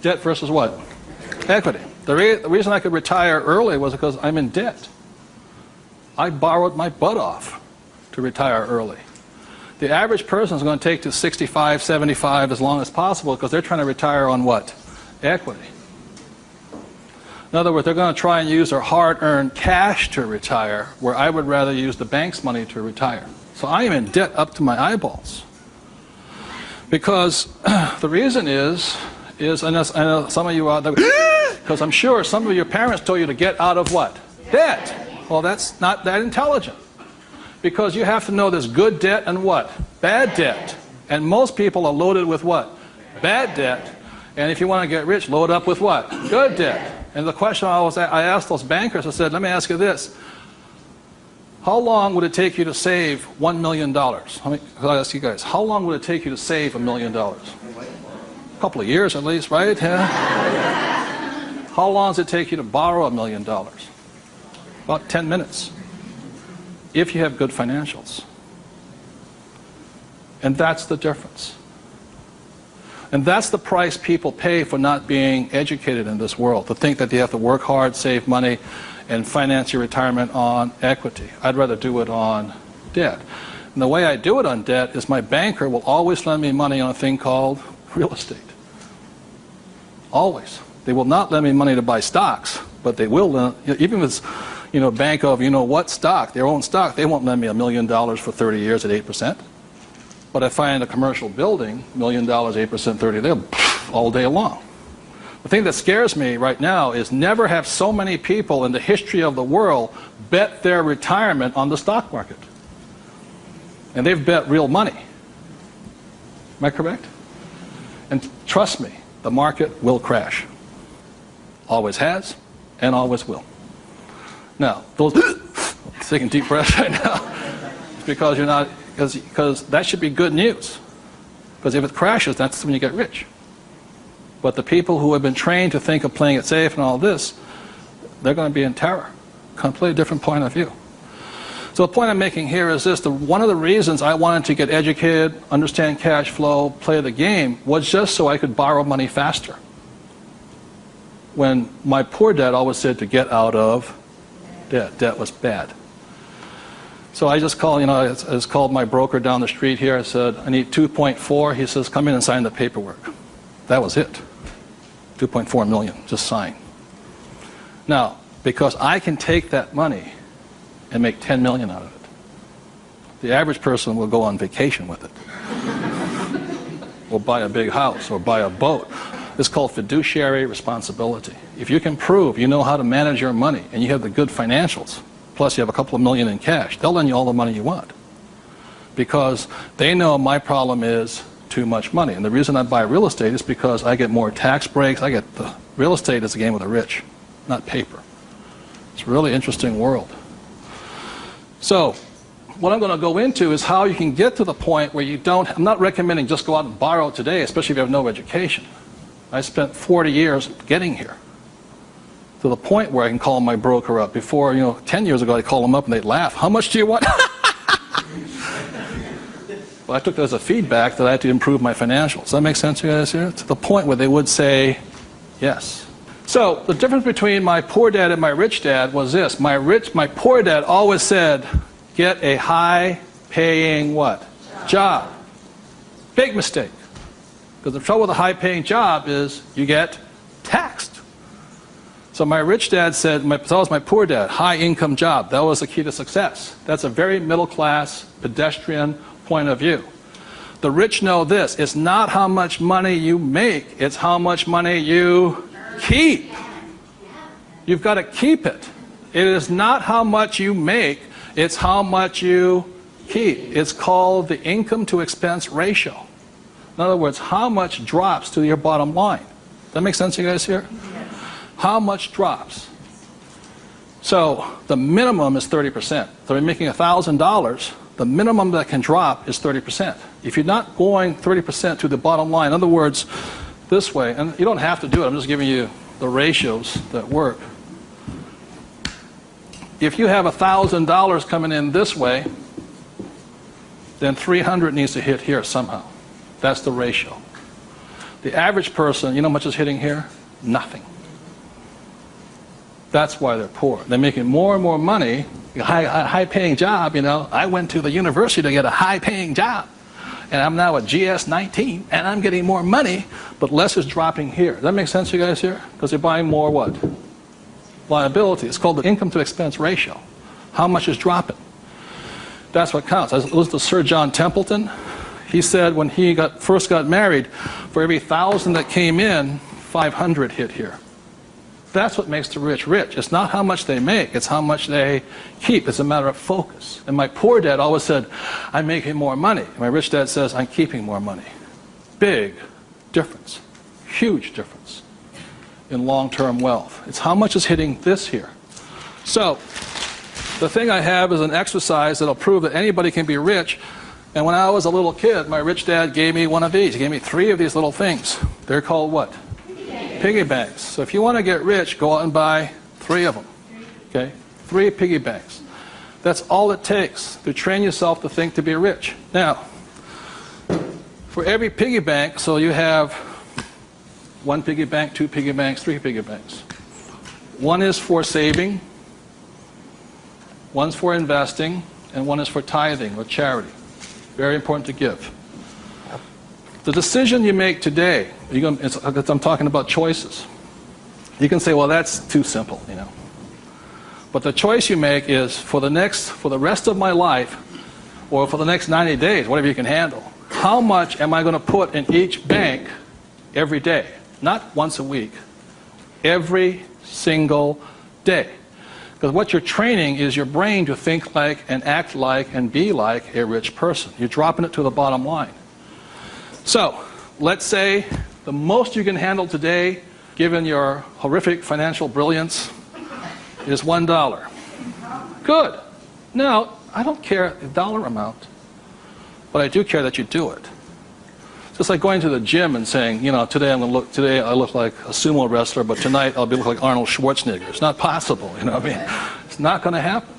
Debt versus what? Equity. The reason I could retire early was because I'm in debt. I borrowed my butt off to retire early. The average person is going to take to 65, 75 as long as possible because they're trying to retire on what? Equity. In other words, they're going to try and use their hard-earned cash to retire, where I would rather use the bank's money to retire. So I am in debt up to my eyeballs. Because the reason is I know some of you out there, because I'm sure some of your parents told you to get out of what? Debt. Well, that's not that intelligent. Because you have to know there's good debt and what? Bad debt. And most people are loaded with what? Bad debt. And if you want to get rich, load up with what? Good debt. And the question I asked those bankers, I said, let me ask you this. How long would it take you to save $1 million? I'll ask you guys, how long would it take you to save $1 million? A couple of years at least, right? Yeah. How long does it take you to borrow $1 million? About 10 minutes. If you have good financials. And that's the difference. And that's the price people pay for not being educated in this world, to think that they have to work hard, save money, and finance your retirement on equity. I'd rather do it on debt. And the way I do it on debt is my banker will always lend me money on a thing called real estate. Always. They will not lend me money to buy stocks, but they will lend, even if it's bank of what stock, their own stock, they won't lend me $1 million for 30 years at 8%. But if I find a commercial building, $1 million, 8%, 30, they're all day long. The thing that scares me right now is never have so many people in the history of the world bet their retirement on the stock market. And they've bet real money. Am I correct? And trust me, the market will crash. Always has and always will. Now, those taking deep breaths right now, it's because you're not, because that should be good news. Because if it crashes, that's when you get rich. But the people who have been trained to think of playing it safe and all this, they're going to be in terror. Completely different point of view. So the point I'm making here is this: one of the reasons I wanted to get educated, understand cash flow, play the game, was just so I could borrow money faster. When my poor dad always said to get out of debt. Debt was bad. So I just called, I just called my broker down the street here. I said, I need 2.4. He says, come in and sign the paperwork. That was it. 2.4 million, just sign. Now, because I can take that money and make 10 million out of it, the average person will go on vacation with it. Or buy a big house or buy a boat. It's called fiduciary responsibility. If you can prove you know how to manage your money and you have the good financials, plus you have a couple of million in cash, they'll lend you all the money you want. Because they know my problem is too much money. And the reason I buy real estate is because I get more tax breaks. Real estate is a game of the rich, not paper. It's a really interesting world. So what I'm going to go into is how you can get to the point where you don't, I'm not recommending just go out and borrow today, especially if you have no education. I spent 40 years getting here, to the point where I can call my broker up. Before, 10 years ago, I'd call them up and they'd laugh. How much do you want? Well, I took that as a feedback that I had to improve my financials. Does that make sense, you guys here? To the point where they would say yes. So the difference between my poor dad and my rich dad was this. My poor dad always said, get a high-paying what? Job. Big mistake. Because the trouble with a high-paying job is you get taxed. So my rich dad said, that was my poor dad, high-income job. That was the key to success. That's a very middle-class, pedestrian point of view. The rich know this. It's not how much money you make. It's how much money you keep. You've got to keep it. It is not how much you make. It's how much you keep. It's called the income to expense ratio. In other words, how much drops to your bottom line. Does that make sense, you guys here? How much drops? So the minimum is 30%. So if you're making $1,000, the minimum that can drop is 30%. If you're not going 30% to the bottom line, in other words, this way, and you don't have to do it, I'm just giving you the ratios that work. If you have $1,000 coming in this way, then 300 needs to hit here somehow. That's the ratio. The average person, you know how much is hitting here? Nothing. That's why they're poor. They're making more and more money, a high-paying job, you know. I went to the university to get a high-paying job, and I'm now a GS-19, and I'm getting more money, but less is dropping here. Does that make sense to you guys here? Because they're buying more what? Liability. It's called the income-to-expense ratio. How much is dropping? That's what counts. I listened to Sir John Templeton. He said when he first got married, for every 1,000 that came in, 500 hit here. That's what makes the rich rich. It's not how much they make, it's how much they keep. It's a matter of focus. And my poor dad always said, I'm making more money. And my rich dad says, I'm keeping more money. Big difference. Huge difference in long-term wealth. It's how much is hitting this here. So, the thing I have is an exercise that'll prove that anybody can be rich. And when I was a little kid, my rich dad gave me one of these. He gave me 3 of these little things. They're called what? Piggy banks. So if you want to get rich, go out and buy 3 of them. Okay? 3 piggy banks. That's all it takes to train yourself to think to be rich. Now, for every piggy bank, so you have 1 piggy bank, 2 piggy banks, 3 piggy banks. 1 is for saving, 1's for investing, and 1 is for tithing or charity. Very important to give. The decision you make today, I'm talking about choices. You can say, well, that's too simple, you know. But the choice you make is for the rest of my life, or for the next 90 days, whatever you can handle, how much am I going to put in each bank every day? Not once a week. Every single day. Because what you're training is your brain to think like and act like and be like a rich person. You're dropping it to the bottom line. So, let's say the most you can handle today, given your horrific financial brilliance, is $1. Good. Now, I don't care the dollar amount, but I do care that you do it. It's just like going to the gym and saying, you know, today I look like a sumo wrestler, but tonight I'll look like Arnold Schwarzenegger. It's not possible, you know what I mean? It's not going to happen.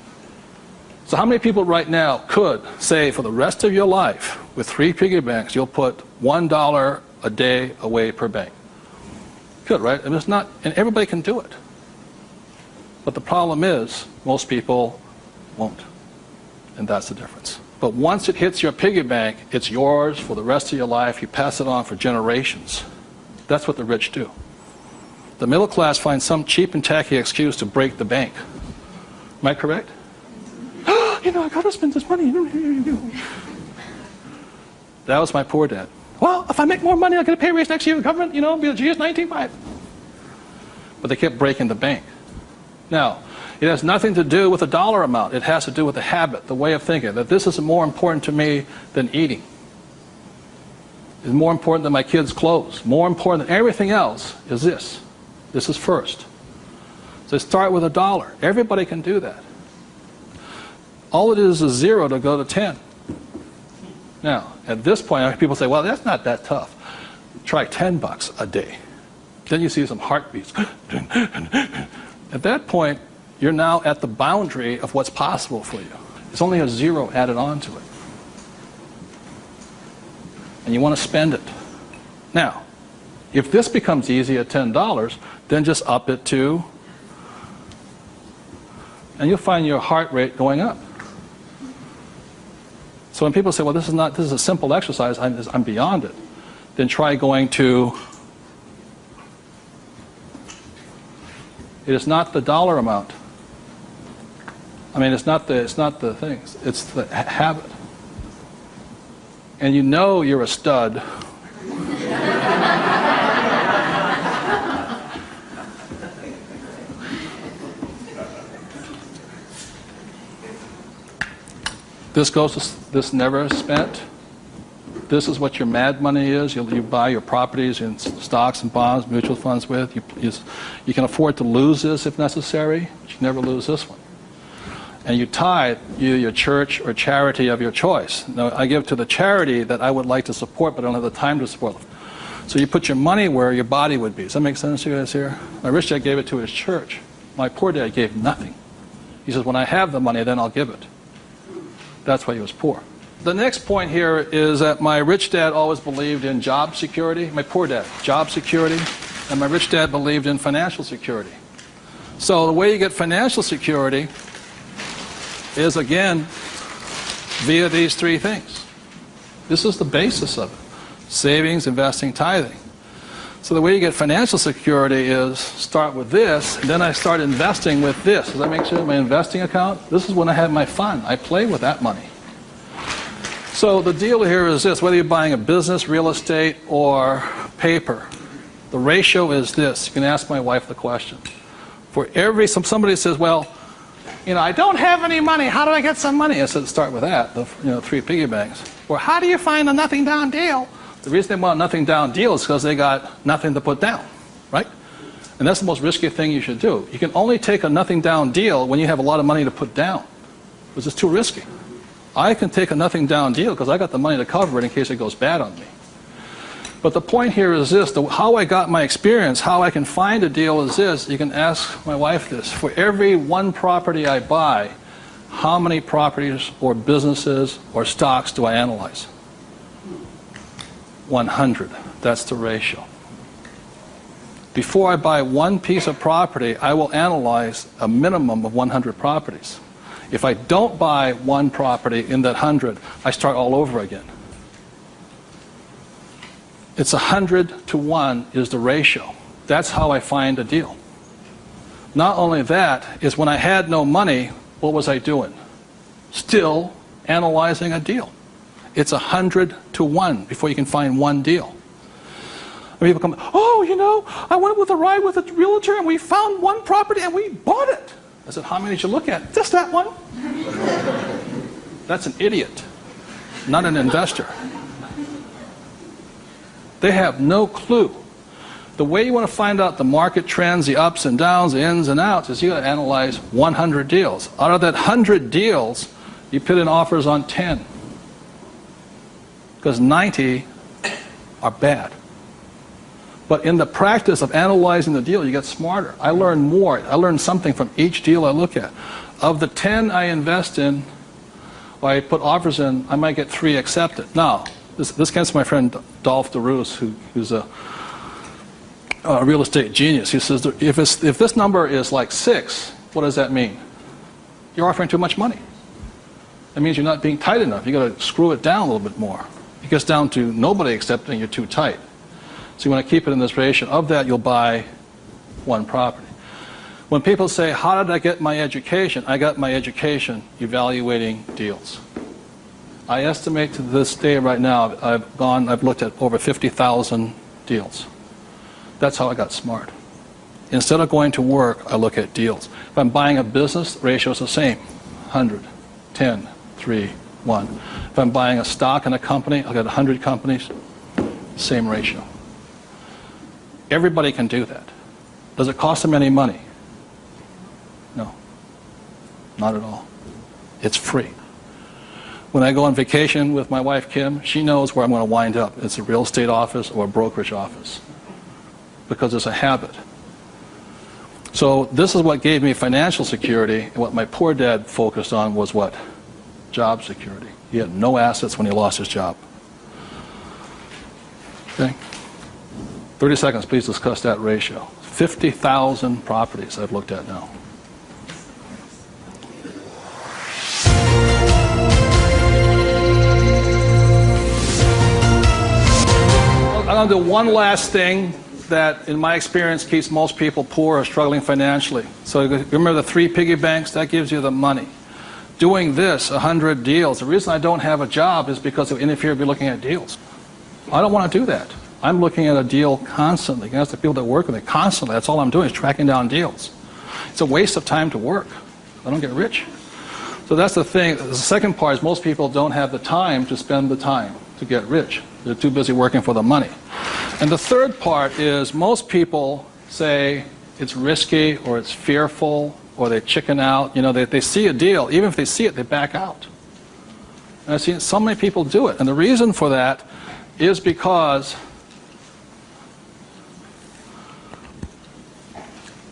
So how many people right now could say for the rest of your life, with 3 piggy banks, you'll put $1 a day away per bank? Good, right? And it's not, and everybody can do it. But the problem is, most people won't. And that's the difference. But once it hits your piggy bank, it's yours for the rest of your life. You pass it on for generations. That's what the rich do. The middle class finds some cheap and tacky excuse to break the bank. Am I correct? You know, I got to spend this money. That was my poor dad. Well, if I make more money, I'll get a pay raise next year. The government, you know, be the GS-19. But they kept breaking the bank. Now, it has nothing to do with the dollar amount. It has to do with the habit, the way of thinking, that this is more important to me than eating. It's more important than my kids' clothes. More important than everything else is this. This is first. So start with $1. Everybody can do that. All it is 0 to go to 10. Now, at this point, people say, well, that's not that tough. Try $10 a day. Then you see some heartbeats. At that point, you're now at the boundary of what's possible for you. There's only a 0 added on to it. And you want to spend it. Now, if this becomes easy at $10, then just up it to, and you'll find your heart rate going up. So when people say, well, this is a simple exercise, I'm beyond it, then try going to, it is not the dollar amount. I mean, it's not the things, it's the habit. And you know you're a stud. This never spent. This is what your mad money is. You buy your properties and stocks and bonds, mutual funds with. You can afford to lose this if necessary, but you never lose this one. And you tithe your church or charity of your choice. Now, I give to the charity that I would like to support, but I don't have the time to support them. So you put your money where your body would be. Does that make sense to you guys here? My rich dad gave it to his church. My poor dad gave nothing. He says, when I have the money, then I'll give it. That's why he was poor. the next point here is that my rich dad always believed in job security. My poor dad, job security. And my rich dad believed in financial security. So the way you get financial security is, again, via these three things. This is the basis of it. Savings, investing, tithing. So the way you get financial security is start with this, and then I start investing with this. Does that make sense? My investing account, this is when I have my fun. I play with that money. So the deal here is this, whether you're buying a business, real estate, or paper, the ratio is this. You can ask my wife the question. For every, somebody says, well, I don't have any money. How do I get some money? I said, start with that, the three piggy banks. Or how do you find a nothing down deal? The reason they want a nothing down deal is because they got nothing to put down, right? And that's the most risky thing you should do. You can only take a nothing down deal when you have a lot of money to put down, which is too risky. I can take a nothing down deal because I got the money to cover it in case it goes bad on me. But the point here is this, how I got my experience, how I can find a deal is this. You can ask my wife this. For every one property I buy, how many properties or businesses or stocks do I analyze? 100. That's the ratio. Before I buy one piece of property, I will analyze a minimum of 100 properties. If I don't buy one property in that 100, I start all over again. It's 100 to 1 is the ratio. That's how I find a deal. Not only that, is when I had no money, what was I doing? Still analyzing a deal. It's 100 to 1 before you can find one deal. And people come, I went with a ride with a realtor and we found one property and we bought it. I said, how many did you look at? Just that one. That's an idiot, not an investor. They have no clue. The way you want to find out the market trends, the ups and downs, the ins and outs, is you got to analyze 100 deals. Out of that 100 deals, you put in offers on 10. Because 90 are bad. But in the practice of analyzing the deal, you get smarter. I learn more. I learn something from each deal I look at. Of the 10 I invest in, or I put offers in, I might get 3 accepted. Now, this comes from my friend Dolph DeRoos, who's a real estate genius. He says, if this number is like 6, what does that mean? You're offering too much money. That means you're not being tight enough. You've got to screw it down a little bit more. It gets down to nobody accepting you're too tight. So you want to keep it in this ratio. Of that, you'll buy one property. When people say, how did I get my education? I got my education evaluating deals. I estimate to this day right now, I've looked at over 50,000 deals. That's how I got smart. Instead of going to work, I look at deals. If I'm buying a business, the ratio is the same. 100, 10, 3, 1. If I'm buying a stock in a company, I've got 100 companies, same ratio. Everybody can do that. Does it cost them any money? No, not at all. It's free. When I go on vacation with my wife, Kim, she knows where I'm going to wind up. It's a real estate office or a brokerage office because it's a habit. So this is what gave me financial security, and what my poor dad focused on was what? Job security. He had no assets when he lost his job. Okay? 30 seconds, please discuss that ratio. 50,000 properties I've looked at now. I'm going to do one last thing that, in my experience, keeps most people poor or struggling financially. So remember the 3 piggy banks? That gives you the money. Doing this, 100 deals. The reason I don't have a job is because it would interfere with me looking at deals. I don't want to do that. I'm looking at a deal constantly. That's the people that work with me constantly. That's all I'm doing is tracking down deals. It's a waste of time to work. I don't get rich. So that's the thing. The second part is most people don't have the time to spend the time to get rich. They're too busy working for the money. And the third part is most people say it's risky or it's fearful or they chicken out. You know, they see a deal. Even if they see it, they back out. And I've seen so many people do it. And the reason for that is because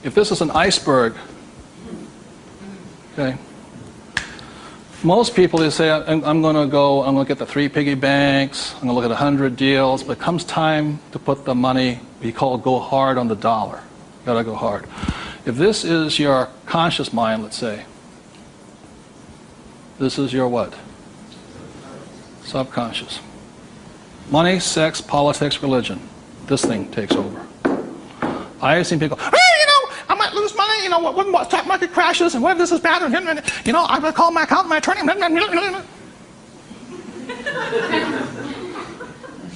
if this is an iceberg, okay, Most people, they say, I'm going to get the 3 piggy banks, I'm going to look at 100 deals, but it comes time to put the money, we call it go hard on the dollar. You got to go hard. If this is your conscious mind, let's say, this is your what? Subconscious. Money, sex, politics, religion. This thing takes over. I have seen people go, I might lose money, what stock market crashes, and what if this is bad, and I'm going to call my accountant, my attorney.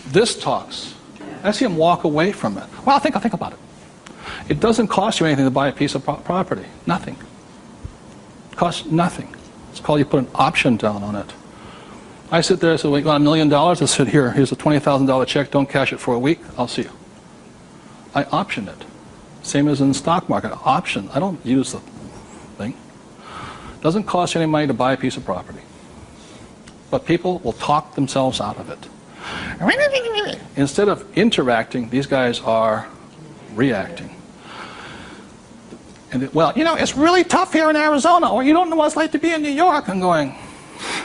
This talks. I see him walk away from it. Well, I'll think about it. It doesn't cost you anything to buy a piece of property. Nothing. It costs nothing. It's called you put an option down on it. I sit there and say, well, you want $1 million? I said, here's a $20,000 check. Don't cash it for a week. I'll see you. I option it. Same as in the stock market. Option. I don't use the thing. It doesn't cost you any money to buy a piece of property. But people will talk themselves out of it. Instead of interacting, these guys are reacting. And it's really tough here in Arizona, or you don't know what it's like to be in New York. I'm going,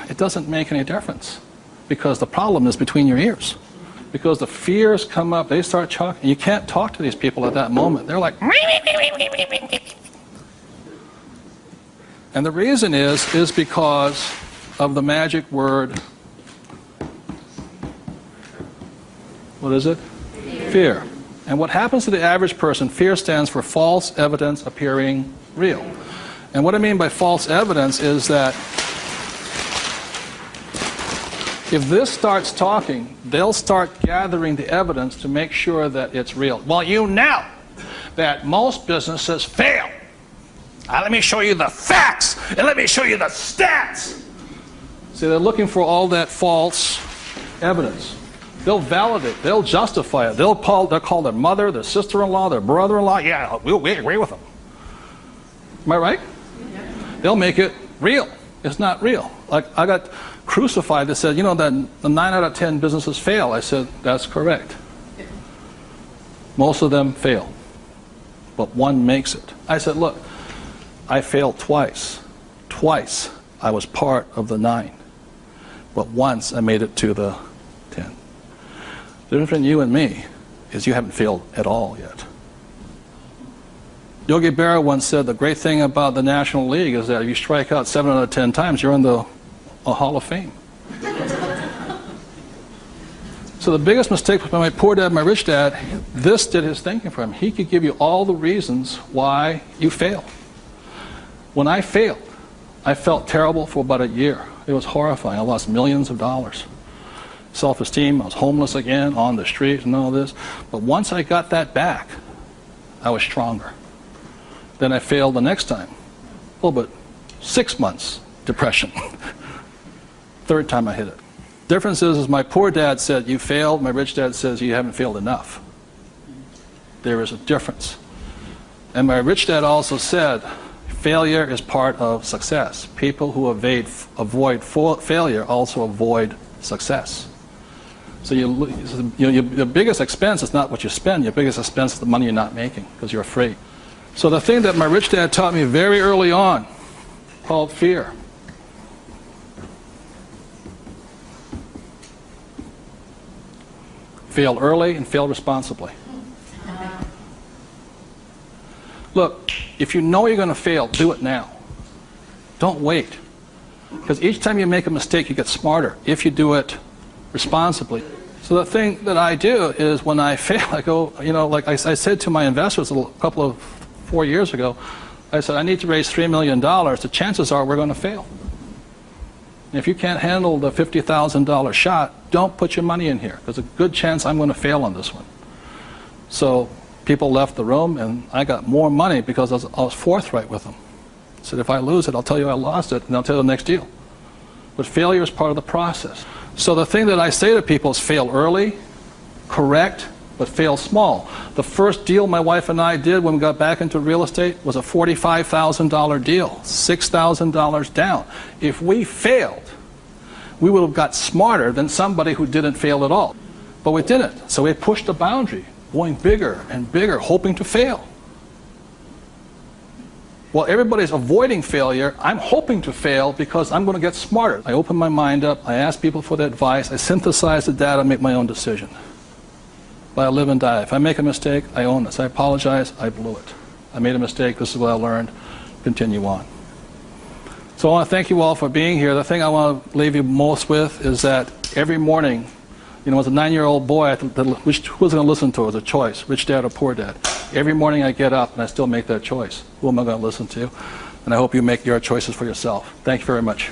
it doesn't make any difference, because the problem is between your ears. Because the fears come up, they start talking, and you can't talk to these people at that moment. They're like, and the reason is because of the magic word. What is it? Fear. And what happens to the average person, fear stands for false evidence appearing real. And what I mean by false evidence is that if this starts talking, they'll start gathering the evidence to make sure that it's real. Well, you know that most businesses fail. Let me show you the facts, and let me show you the stats. See, they're looking for all that false evidence. They'll validate, they'll justify it. They'll call their mother, their sister-in-law, their brother-in-law. Yeah, we agree with them. Am I right? Yeah. They'll make it real. It's not real. Like, I got crucified that said, that the 9 out of 10 businesses fail. I said, that's correct. Most of them fail, but one makes it. I said, look, I failed twice. Twice I was part of the 9, but once I made it to the 10. The difference between you and me is you haven't failed at all yet. Yogi Berra once said the great thing about the National League is that if you strike out 7 out of 10 times, you're in the Hall of Fame. So the biggest mistake was by my poor dad, my rich dad. This did his thinking for him. He could give you all the reasons why you fail. When I failed, I felt terrible for about a year. It was horrifying. I lost millions of dollars. Self-esteem, I was homeless again, on the street and all this. But once I got that back, I was stronger. Then I failed the next time. Well, but 6 months depression. Third time I hit it. Difference is my poor dad said, you failed. My rich dad says, you haven't failed enough. There is a difference. And my rich dad also said, failure is part of success. People who avoid failure also avoid success. So your biggest expense is not what you spend. Your biggest expense is the money you're not making because you're afraid. So the thing that my rich dad taught me very early on, called fear. Fail early and fail responsibly. Look, if you know you're going to fail, do it now. Don't wait. Because each time you make a mistake, you get smarter if you do it responsibly. So the thing that I do is when I fail, I go, like I said to my investors a couple of 4 years ago, I said, I need to raise $3 million. The chances are we're going to fail. And if you can't handle the $50,000 shot, don't put your money in here. There's a good chance I'm going to fail on this one. So people left the room, and I got more money because I was forthright with them. I said, if I lose it, I'll tell you I lost it, and I'll tell you the next deal. But failure is part of the process. So the thing that I say to people is fail early, correct, but fail small. The first deal my wife and I did when we got back into real estate was a $45,000 deal, $6,000 down. If we failed, we would have got smarter than somebody who didn't fail at all. But we didn't. So we pushed the boundary, going bigger and bigger, hoping to fail. While everybody's avoiding failure, I'm hoping to fail because I'm going to get smarter. I open my mind up, I ask people for their advice, I synthesize the data, make my own decision. But I live and die. If I make a mistake, I own it. I apologize, I blew it. I made a mistake, this is what I learned, continue on. So I want to thank you all for being here. The thing I want to leave you most with is that every morning, you know, as a 9-year-old boy, who was going to listen to? It was a choice, rich dad or poor dad. Every morning I get up and I still make that choice. Who am I going to listen to? And I hope you make your choices for yourself. Thank you very much.